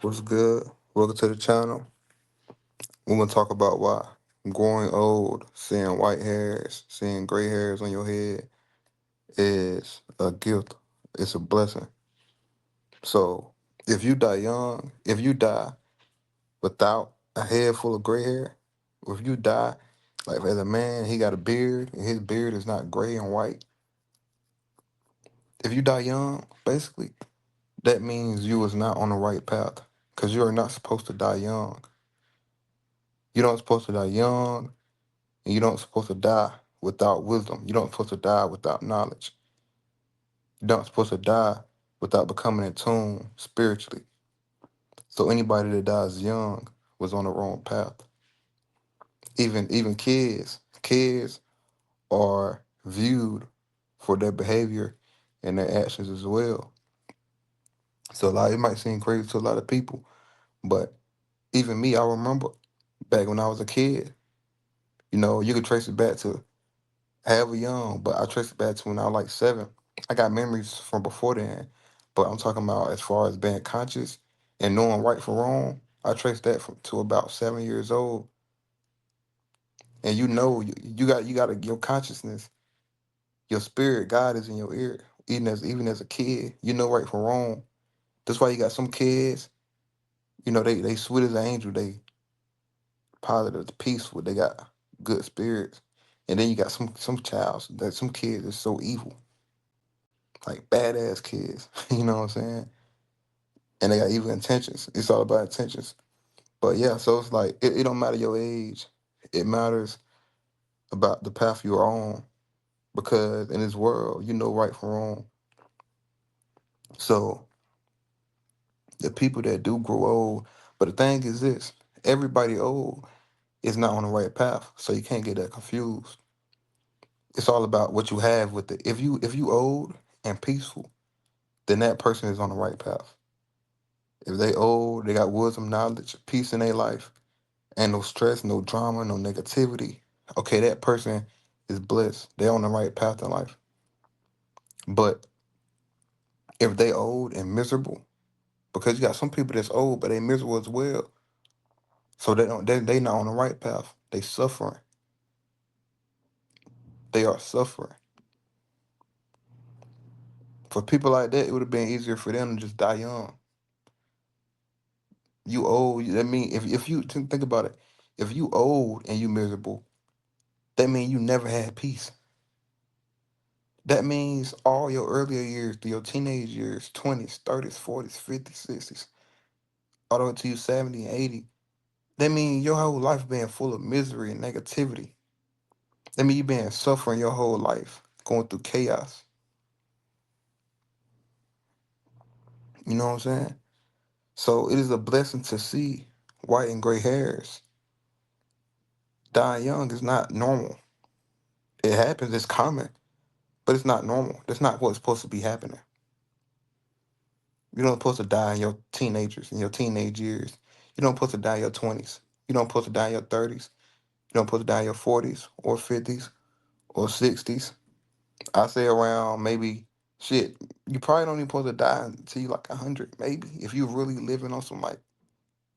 What's good? Welcome to the channel. We're gonna talk about why growing old, seeing white hairs, seeing gray hairs on your head is a gift. It's a blessing. So if you die young, if you die without a head full of gray hair, or if you die like as a man, he got a beard and his beard is not gray and white. If you die young, basically, that means you was not on the right path. Cause you are not supposed to die young. You don't supposed to die young. And you don't supposed to die without wisdom. You don't supposed to die without knowledge. You don't supposed to die without becoming in tune spiritually. So anybody that dies young was on the wrong path. Even kids are viewed for their behavior and their actions as well. So it might seem crazy to a lot of people, but even me, I remember back when I was a kid. You could trace it back to however young, but I trace it back to when I was like 7. I got memories from before then, but I'm talking about as far as being conscious and knowing right from wrong. I traced that to about 7 years old, and you got your consciousness, your spirit, God is in your ear. Even as a kid, you know right from wrong. That's why you got some kids. They sweet as an angel. They positive, peaceful. They got good spirits, and then you got some kids that's so evil, like badass kids. You know what I'm saying? And they got evil intentions. It's all about intentions. But yeah, so it's like it don't matter your age. It matters about the path you're on because in this world, you know right from wrong. So the people that do grow old, but the thing is this: everybody old is not on the right path, so you can't get that confused. It's all about what you have with it. If you old and peaceful, then that person is on the right path. If they old, they got wisdom, knowledge, peace in their life, and no stress, no drama, no negativity. Okay, that person is blessed. They're on the right path in life. But if they old and miserable, because you got some people that's old but they miserable as well, so they not on the right path. They suffering. They are suffering. For people like that, it would have been easier for them to just die young. You old. That mean if you think about it, if you old and you miserable, that mean you never had peace. That means all your earlier years, through your teenage years, 20s, 30s, 40s, 50s, 60s, all the way to you 70 and 80. That means your whole life being full of misery and negativity. That means you been suffering your whole life, going through chaos. You know what I'm saying? So it is a blessing to see white and gray hairs. Dying young is not normal. It happens, it's common, but it's not normal. That's not what's supposed to be happening. You don't supposed to die in your teenagers, in your teenage years. You don't supposed to die in your 20s. You don't supposed to die in your 30s. You don't supposed to die in your 40s or 50s or 60s. I say around maybe shit. You probably don't even supposed to die until you like 100, maybe if you really living on some like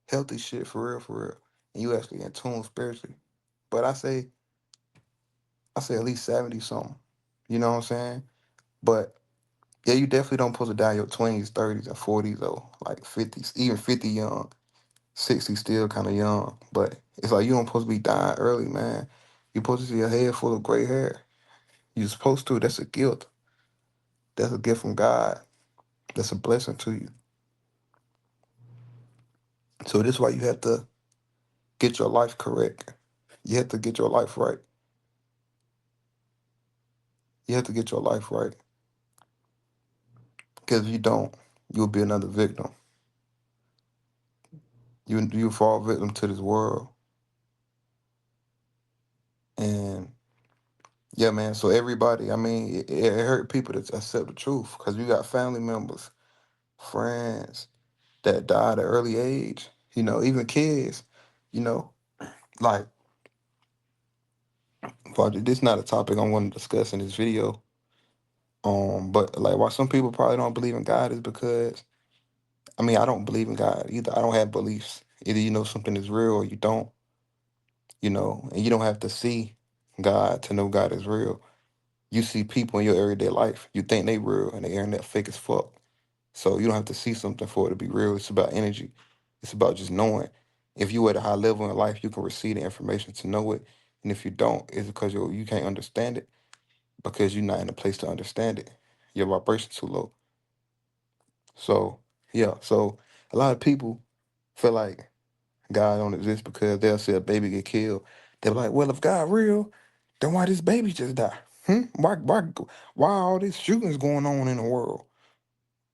healthy shit for real, and you actually in tune spiritually. But I say at least 70 something. You know what I'm saying? But yeah, you definitely don't supposed to die in your 20s, 30s, and 40s though, like 50s, even 50 young, 60 still kind of young. But it's like you don't supposed to be dying early, man. You supposed to see a head full of gray hair. You supposed to. That's a gift. That's a gift from God. That's a blessing to you. So this is why you have to get your life correct. You have to get your life right. You have to get your life right. Because if you don't, you'll be another victim. You fall victim to this world. And yeah, man. So everybody, I mean, it hurt people to accept the truth. Because you got family members, friends that died at an early age. Even kids. You know, like, but this is not a topic I want to discuss in this video. But like, why some people probably don't believe in God is because I mean, I don't believe in God either. I don't have beliefs. Either you know something is real or you don't, and you don't have to see God to know God is real. You see people in your everyday life, you think they real and the internet fake as fuck. So you don't have to see something for it to be real. It's about energy. It's about just knowing. If you at a high level in life, you can receive the information to know it. And if you don't, it's because you can't understand it because you're not in a place to understand it. Your vibration's too low. So yeah, so a lot of people feel like God don't exist because they'll see a baby get killed. They're like, well, if God real, then why this baby just die? Why all these shootings going on in the world?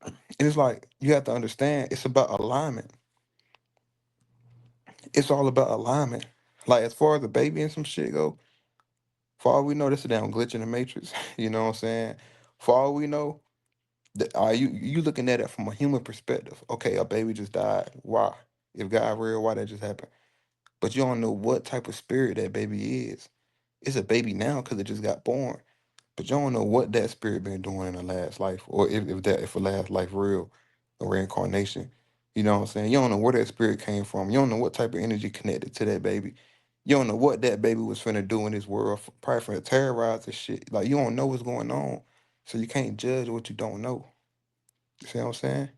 And it's like you have to understand it's about alignment. It's all about alignment. Like as far as the baby and some shit go, for all we know, this is a damn glitch in the matrix. You know what I'm saying? For all we know, are you looking at it from a human perspective? Okay, a baby just died. Why? If God real, why that just happened? But you don't know what type of spirit that baby is. It's a baby now because it just got born. But you don't know what that spirit been doing in the last life, or if a last life real, a reincarnation. You know what I'm saying? You don't know where that spirit came from. You don't know what type of energy connected to that baby. You don't know what that baby was finna do in this world, probably finna terrorize this shit. Like you don't know what's going on, so you can't judge what you don't know. You see what I'm saying?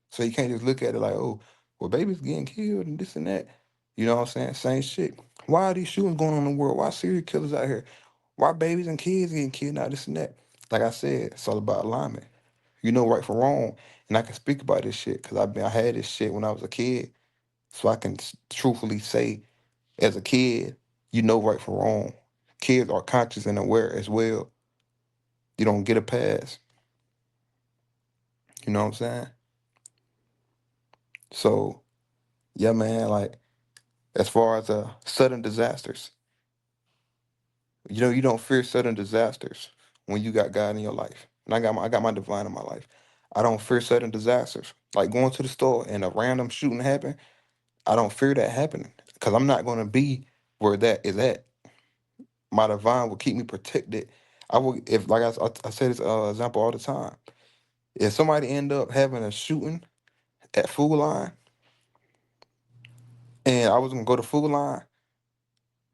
So you can't just look at it like, oh, well, babies getting killed and this and that. You know what I'm saying? Same shit. Why are these shootings going on in the world? Why serial killers out here? Why babies and kids getting killed now, this and that? Like I said, it's all about alignment. You know right from wrong. And I can speak about this shit because I had this shit when I was a kid. So I can truthfully say, as a kid, you know right from wrong. Kids are conscious and aware as well. You don't get a pass. You know what I'm saying? So, yeah, man, like as far as sudden disasters, you don't fear sudden disasters when you got God in your life. And I got my divine in my life. I don't fear sudden disasters. Like going to the store and a random shooting happen, I don't fear that happening. Because I'm not gonna be where that is at. My divine will keep me protected. I will if like I say this example all the time. If somebody end up having a shooting at Food Line and I was gonna go to Food Line,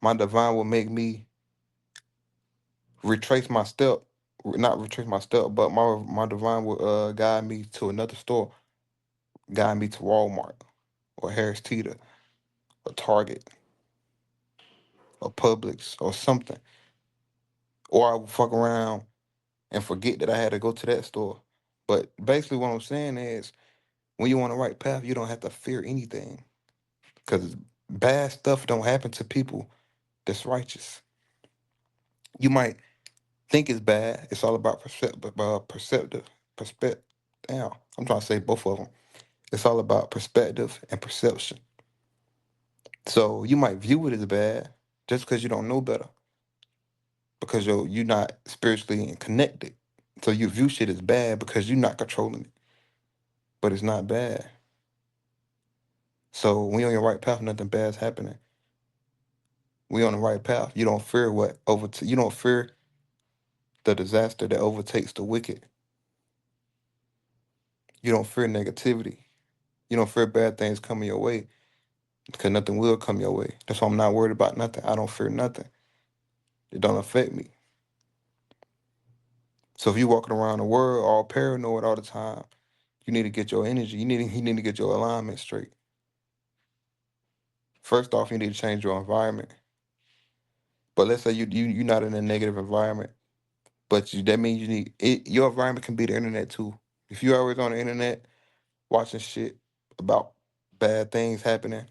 my divine will make me retrace my step, not retrace my step, but my divine will guide me to another store, guide me to Walmart or Harris Teeter or Target or Publix or something, or I will fuck around and forget that I had to go to that store. But basically, what I'm saying is, when you're on the right path, you don't have to fear anything because bad stuff don't happen to people that's righteous. You might think it's bad. It's all about perceptive perspective. Damn, I'm trying to say both of them. It's all about perspective and perception. So you might view it as bad just because you don't know better, because you're not spiritually connected. So you view shit as bad because you're not controlling it, but it's not bad. So when you're on your right path, nothing bad's happening. We on the right path. You don't fear you don't fear the disaster that overtakes the wicked. You don't fear negativity. You don't fear bad things coming your way because nothing will come your way. That's why I'm not worried about nothing. I don't fear nothing. It don't affect me. So if you walking around the world all paranoid all the time, you need to get your energy. You need to get your alignment straight. First off, you need to change your environment. But let's say you're not in a negative environment, but that means you need it. Your environment can be the internet too. If you're always on the internet watching shit about bad things happening,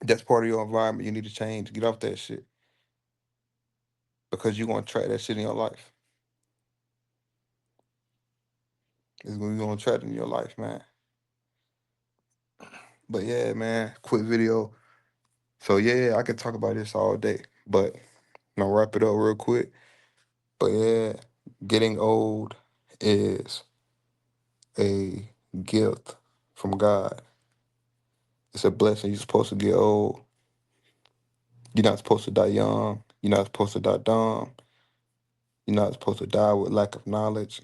that's part of your environment. You need to change. Get off that shit because you're gonna track that shit in your life. You're gonna track it in your life, man. But yeah, man, quick video. So yeah, I could talk about this all day, but I'm gonna wrap it up real quick. But yeah, getting old is a gift from God. It's a blessing. You're supposed to get old. You're not supposed to die young. You're not supposed to die dumb. You're not supposed to die with lack of knowledge.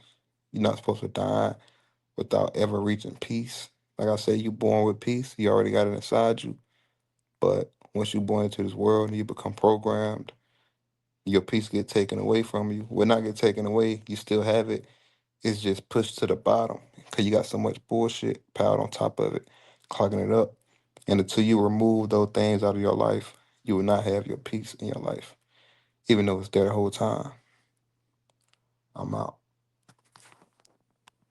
You're not supposed to die without ever reaching peace. Like I said, you born with peace. You already got it inside you. But once you born into this world and you become programmed, your peace get taken away from you. Will not get taken away. You still have it. It's just pushed to the bottom because you got so much bullshit piled on top of it, clogging it up. And until you remove those things out of your life, you will not have your peace in your life, even though it's there the whole time. I'm out.